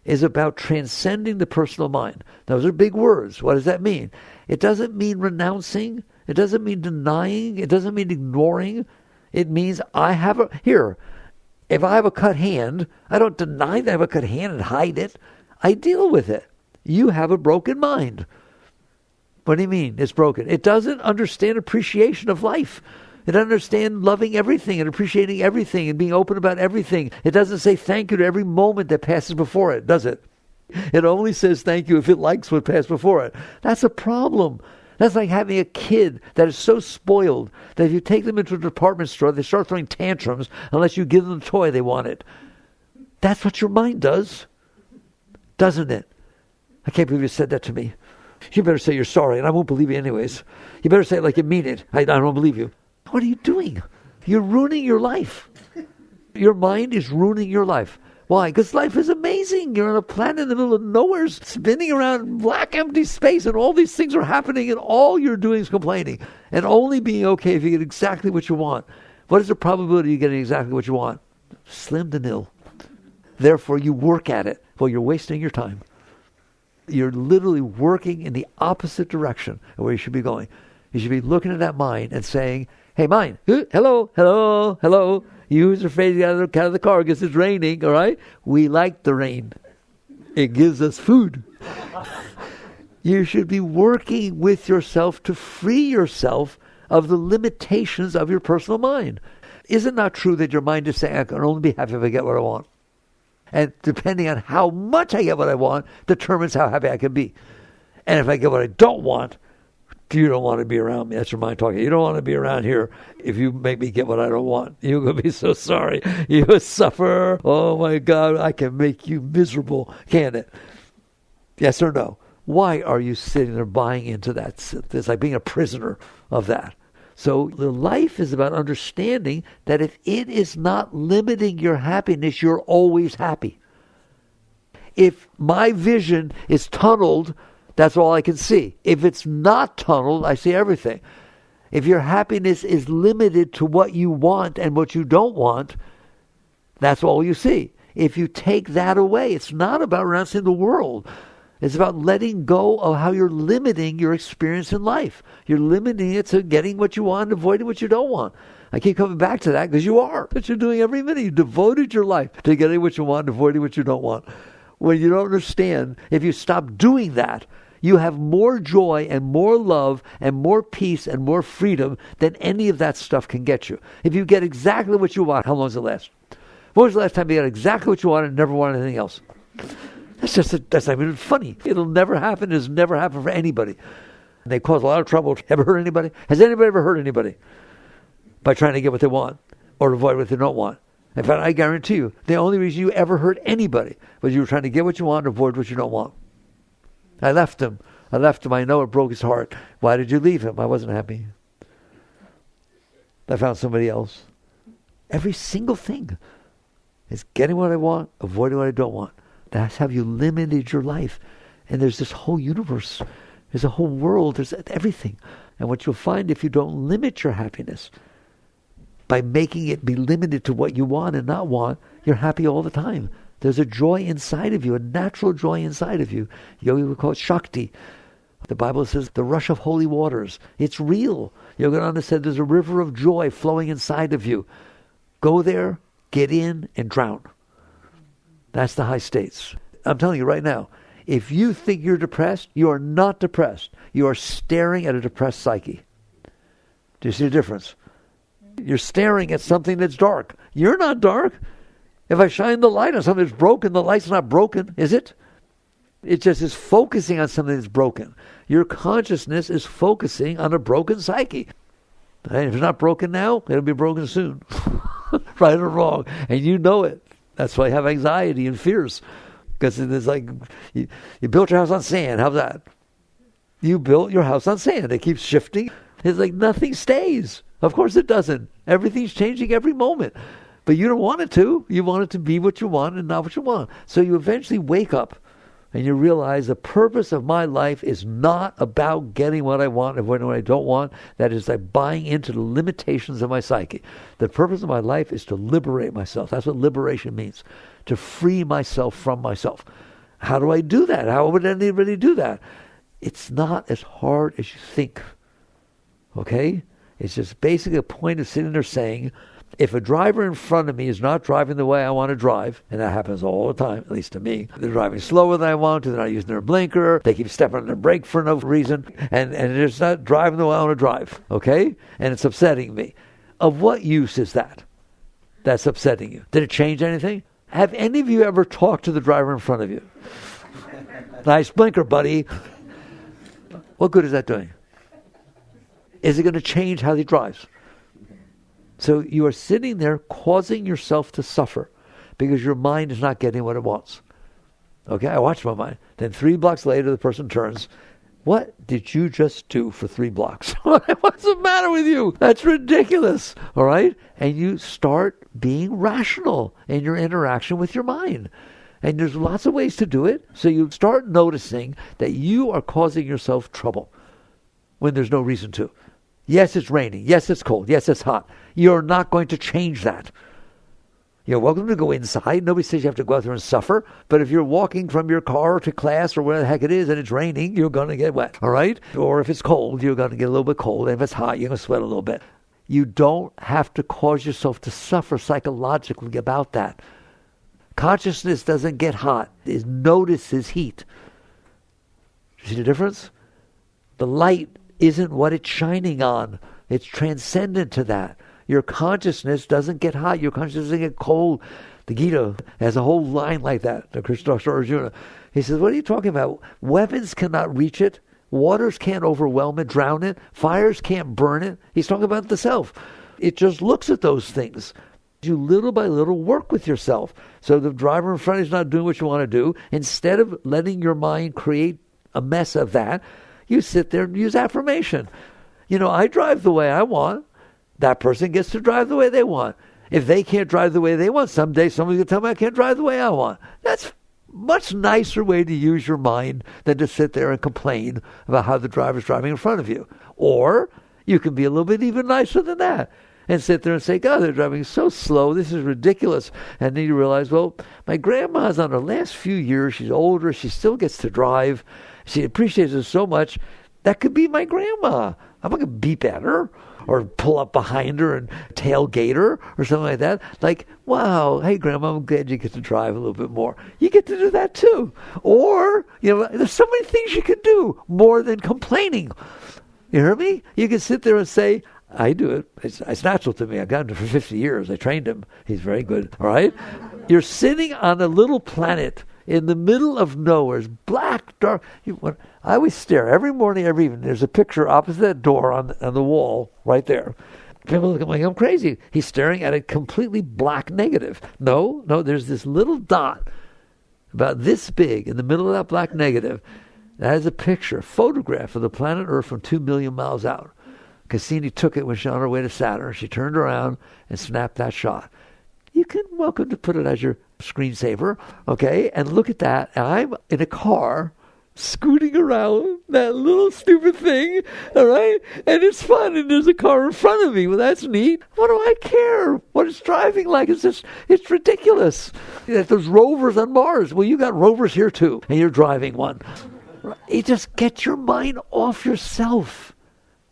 is about transcending the personal mind. Those are big words. What does that mean? It doesn't mean renouncing. It doesn't mean denying. It doesn't mean ignoring. It means if I have a cut hand, I don't deny that I have a cut hand and hide it. I deal with it. You have a broken mind. What do you mean it's broken? It doesn't understand appreciation of life. It doesn't understand loving everything and appreciating everything and being open about everything. It doesn't say thank you to every moment that passes before it, does it? It only says thank you if it likes what passed before it. That's a problem. That's like having a kid that is so spoiled that if you take them into a department store, they start throwing tantrums unless you give them the toy they wanted. That's what your mind does, doesn't it? I can't believe you said that to me. You better say you're sorry, and I won't believe you anyways. You better say it like you mean it. I don't believe you. What are you doing? You're ruining your life. Your mind is ruining your life. Why? Because life is amazing. You're on a planet in the middle of nowhere, spinning around black, empty space, and all these things are happening, and all you're doing is complaining, and only being okay if you get exactly what you want. What is the probability of you getting exactly what you want? Slim to nil. Therefore, you work at it. Well, you're wasting your time. You're literally working in the opposite direction of where you should be going. You should be looking at that mind and saying, hey, mind, hello, hello, hello. You who's afraid to get out of the car because it's raining, all right? We like the rain. It gives us food. You should be working with yourself to free yourself of the limitations of your personal mind. Is it not true that your mind is saying, I can only be happy if I get what I want? And depending on how much I get what I want, determines how happy I can be. And if I get what I don't want, you don't want to be around me. That's your mind talking. You don't want to be around here if you make me get what I don't want. You're going to be so sorry. You will suffer. Oh my God, I can make you miserable, can't it? Yes or no? Why are you sitting there buying into that? It's like being a prisoner of that. So the life is about understanding that if it is not limiting your happiness, you're always happy. If my vision is tunneled, that's all I can see. If it's not tunneled, I see everything. If your happiness is limited to what you want and what you don't want, that's all you see. If you take that away, it's not about renouncing the world. It's about letting go of how you're limiting your experience in life. You're limiting it to getting what you want and avoiding what you don't want. I keep coming back to that because you are. That's what you're doing every minute. You devoted your life to getting what you want and avoiding what you don't want. When you don't understand, if you stop doing that, you have more joy and more love and more peace and more freedom than any of that stuff can get you. If you get exactly what you want, how long does it last? When was the last time you got exactly what you wanted and never wanted anything else? That's not even funny. It'll never happen. It's never happened for anybody. And they cause a lot of trouble. Ever hurt anybody? Has anybody ever hurt anybody by trying to get what they want or avoid what they don't want? In fact, I guarantee you, the only reason you ever hurt anybody was you were trying to get what you want and avoid what you don't want. I left him. I know it broke his heart. Why did you leave him? I wasn't happy. I found somebody else. Every single thing is getting what I want, avoiding what I don't want. That's how you limited your life. And there's this whole universe. There's a whole world. There's everything. And what you'll find if you don't limit your happiness by making it be limited to what you want and not want, you're happy all the time. There's a joy inside of you, a natural joy inside of you. Yogi would call it Shakti. The Bible says the rush of holy waters. It's real. Yogananda said there's a river of joy flowing inside of you. Go there, get in, and drown. That's the high states. I'm telling you right now, if you think you're depressed, you are not depressed. You are staring at a depressed psyche. Do you see the difference? You're staring at something that's dark. You're not dark. If I shine the light on something that's broken, the light's not broken, is it? It just is focusing on something that's broken. Your consciousness is focusing on a broken psyche. And if it's not broken now, it'll be broken soon. Right or wrong. And you know it. That's why you have anxiety and fears. Because it's like, you built your house on sand. How's that? You built your house on sand. It keeps shifting. It's like nothing stays. Of course it doesn't. Everything's changing every moment. But you don't want it to. You want it to be what you want and not what you want. So you eventually wake up and you realize the purpose of my life is not about getting what I want and what I don't want. That is like buying into the limitations of my psyche. The purpose of my life is to liberate myself. That's what liberation means. To free myself from myself. How do I do that? How would anybody do that? It's not as hard as you think. Okay? It's just basically a point of sitting there saying, If a driver in front of me is not driving the way I want to drive, and that happens all the time, at least to me, they're driving slower than I want to, they're not using their blinker, they keep stepping on their brake for no reason, and they're just not driving the way I want to drive, okay? And it's upsetting me. Of what use is that? That's upsetting you. Did it change anything? Have any of you ever talked to the driver in front of you? Nice blinker, buddy. What good is that doing? Is it going to change how he drives? So you are sitting there causing yourself to suffer because your mind is not getting what it wants. Okay, I watch my mind. Then 3 blocks later, the person turns. What did you just do for 3 blocks? What's the matter with you? That's ridiculous. All right? And you start being rational in your interaction with your mind. And there's lots of ways to do it. So you start noticing that you are causing yourself trouble when there's no reason to. Yes, it's raining. Yes, it's cold. Yes, it's hot. You're not going to change that. You're welcome to go inside. Nobody says you have to go out there and suffer. But if you're walking from your car to class or where the heck it is and it's raining, you're going to get wet. All right? Or if it's cold, you're going to get a little bit cold. And if it's hot, you're going to sweat a little bit. You don't have to cause yourself to suffer psychologically about that. Consciousness doesn't get hot. It notices heat. See the difference? The light isn't what it's shining on. It's transcendent to that. Your consciousness doesn't get hot. Your consciousness doesn't get cold. The Gita has a whole line like that. The Krishna Arjuna. He says, what are you talking about? Weapons cannot reach it. Waters can't overwhelm it, drown it. Fires can't burn it. He's talking about the self. It just looks at those things. You little by little work with yourself. So the driver in front is not doing what you want to do. Instead of letting your mind create a mess of that, you sit there and use affirmation. I drive the way I want. That person gets to drive the way they want. If they can't drive the way they want, someday somebody's going to tell me I can't drive the way I want. That's a much nicer way to use your mind than to sit there and complain about how the driver's driving in front of you. Or you can be a little bit even nicer than that and sit there and say, God, they're driving so slow. This is ridiculous. And then you realize, well, my grandma's on her last few years. She's older. She still gets to drive. She appreciates it so much. That could be my grandma. I'm not going to beep at her or pull up behind her and tailgate her or something like that. Like, wow, hey, Grandma, I'm glad you get to drive a little bit more. You get to do that too. Or, there's so many things you can do more than complaining. You hear me? You can sit there and say, I do it. It's natural to me. I've gotten it for 50 years. I trained him. He's very good. All right? You're sitting on a little planet in the middle of nowhere. It's black, dark. I always stare every morning, every evening. There's a picture opposite that door on the wall right there. People look at me like I'm crazy. He's staring at a completely black negative. No, there's this little dot about this big in the middle of that black negative. That is a picture, a photograph of the planet Earth from 2 million miles out. Cassini took it when she was on her way to Saturn. She turned around and snapped that shot. You can welcome to put it as your screensaver, okay? And look at that. And I'm in a car scooting around that little stupid thing, all right? And it's fun, and there's a car in front of me. Well, that's neat. What do I care what it's driving like? It's ridiculous. There's rovers on Mars. Well, you got rovers here too, and you're driving one. You just get your mind off yourself.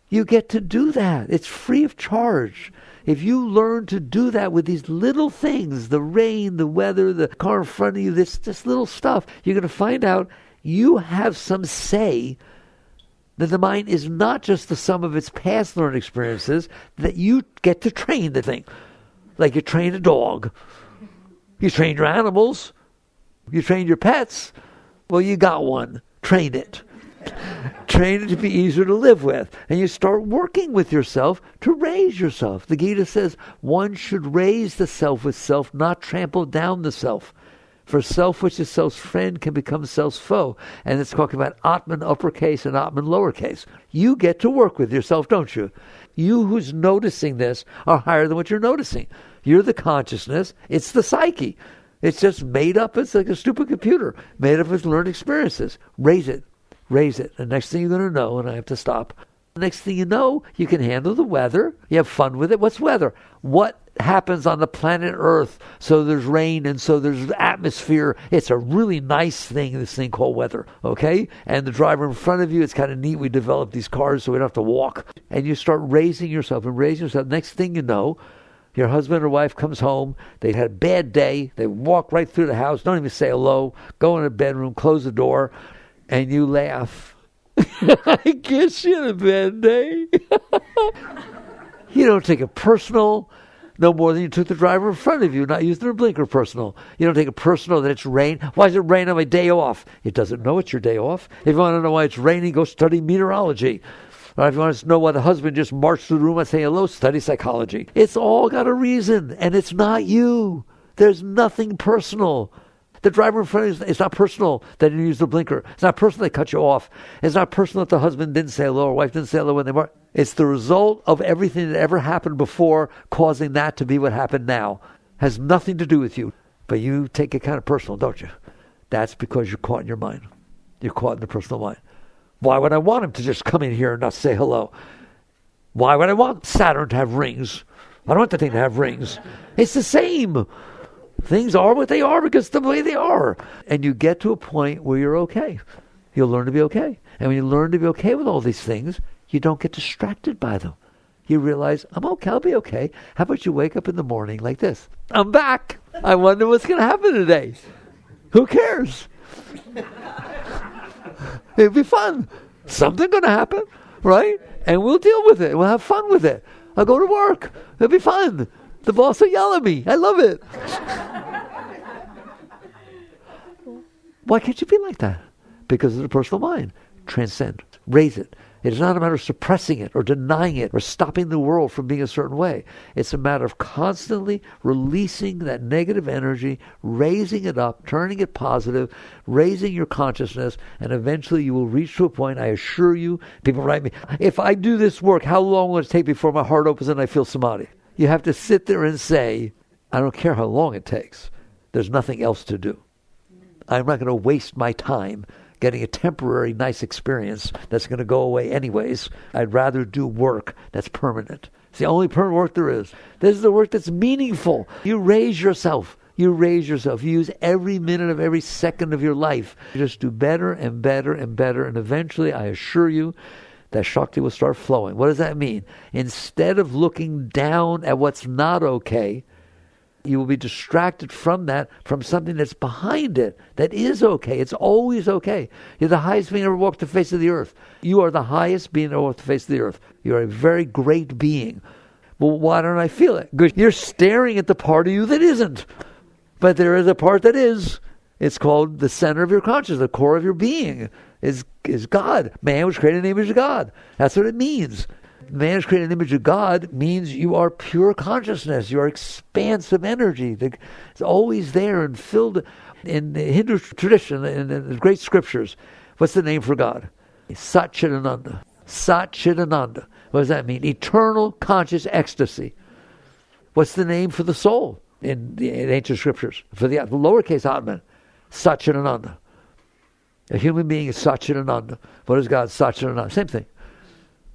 You get to do that. It's free of charge. If you learn to do that with these little things, the rain, the weather, the car in front of you, this little stuff, you're going to find out you have some say that the mind is not just the sum of its past learned experiences, that you get to train the thing. Like you train a dog. You train your animals. You train your pets. Well, you got one. Train it. Train it to be easier to live with. And you start working with yourself to raise yourself. The Gita says one should raise the self with self, not trample down the self. For self which is self's friend can become self's foe. And it's talking about Atman uppercase and Atman lowercase. You get to work with yourself, don't you? You who's noticing this are higher than what you're noticing. You're the consciousness. It's the psyche. It's just made up. It's like a stupid computer made up of learned experiences. Raise it. Raise it. The next thing you're going to know, and I have to stop, the next thing you know, you can handle the weather. You have fun with it. What's weather? What happens on the planet Earth? So there's rain and so there's atmosphere. It's a really nice thing, this thing called weather, okay? And the driver in front of you, it's kind of neat. We developed these cars so we don't have to walk. And you start raising yourself and raising yourself. Next thing you know, Your husband or wife comes home, they had a bad day, they walk right through the house, don't even say hello, go in the bedroom, close the door, and you laugh. I guess you had a bad day. You don't take it personal no more than you took the driver in front of you, not using their blinker personal. You don't take it personal that it's rain. Why does it rain on my day off? It doesn't know it's your day off. If you want to know why it's raining, go study meteorology. Or if you want to know why the husband just marched through the room and say hello, study psychology. It's all got a reason, and it's not you. There's nothing personal. The driver in front of you, it's not personal that you use the blinker. It's not personal they cut you off. It's not personal that the husband didn't say hello or wife didn't say hello when they were. It's the result of everything that ever happened before causing that to be what happened now. Has nothing to do with you. But you take it kind of personal, don't you? That's because you're caught in your mind. You're caught in the personal mind. Why would I want him to just come in here and not say hello? Why would I want Saturn to have rings? I don't want the thing to have rings. It's the same. Things are what they are because the way they are. And you get to a point where you're okay. You'll learn to be okay. And when you learn to be okay with all these things, you don't get distracted by them. You realize, I'm okay, I'll be okay. How about you wake up in the morning like this? I'm back. I wonder what's going to happen today. Who cares? It'll be fun. Something's going to happen, right? And we'll deal with it. We'll have fun with it. I'll go to work. It'll be fun. The boss will yell at me. I love it. Why can't you be like that? Because of the personal mind. Transcend. Raise it. It is not a matter of suppressing it or denying it or stopping the world from being a certain way. It's a matter of constantly releasing that negative energy, raising it up, turning it positive, raising your consciousness, and eventually you will reach to a point, I assure you, people write me, if I do this work, how long will it take before my heart opens and I feel samadhi? You have to sit there and say, I don't care how long it takes. There's nothing else to do. I'm not going to waste my time getting a temporary nice experience that's going to go away anyways. I'd rather do work that's permanent. It's the only permanent work there is. This is the work that's meaningful. You raise yourself. You raise yourself. You use every minute of every second of your life. You just do better and better and better. And eventually, I assure you, that Shakti will start flowing. What does that mean? Instead of looking down at what's not okay, you will be distracted from that, from something that's behind it, that is okay. It's always okay. You're the highest being ever walked the face of the earth. You are the highest being ever walked the face of the earth. You're a very great being. Well, why don't I feel it? Because you're staring at the part of you that isn't. But there is a part that is. It's called the center of your consciousness, the core of your being is God. Man was created in the image of God. That's what it means. Man is created in the image of God means you are pure consciousness. You are expansive energy. It's always there and filled. In the Hindu tradition, in the great scriptures, what's the name for God? Satchidananda. Satchidananda. What does that mean? Eternal conscious ecstasy. What's the name for the soul in the ancient scriptures? For the lowercase Atman, Satchidananda. A human being is Satchidananda. What is God? Satchidananda. Same thing.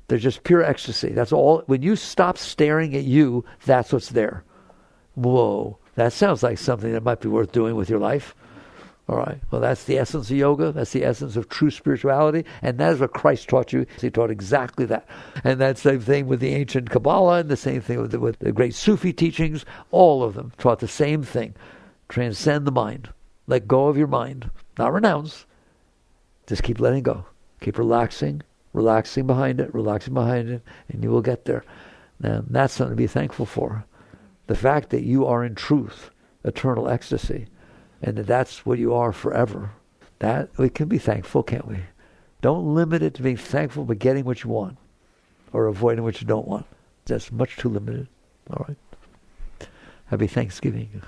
They're just pure ecstasy. That's all. When you stop staring at you, that's what's there. Whoa. That sounds like something that might be worth doing with your life. All right. Well, that's the essence of yoga. That's the essence of true spirituality. And that is what Christ taught you. He taught exactly that. And that's the same thing with the ancient Kabbalah and the same thing with the great Sufi teachings. All of them taught the same thing. Transcend the mind. Let go of your mind. Not renounce. Just keep letting go. Keep relaxing behind it, and you will get there. And that's something to be thankful for. The fact that you are in truth, eternal ecstasy, and that's what you are forever. That we can be thankful, can't we? Don't limit it to being thankful but getting what you want or avoiding what you don't want. That's much too limited. All right. Happy Thanksgiving.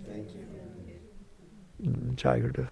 Thank you. Jai Gurudev.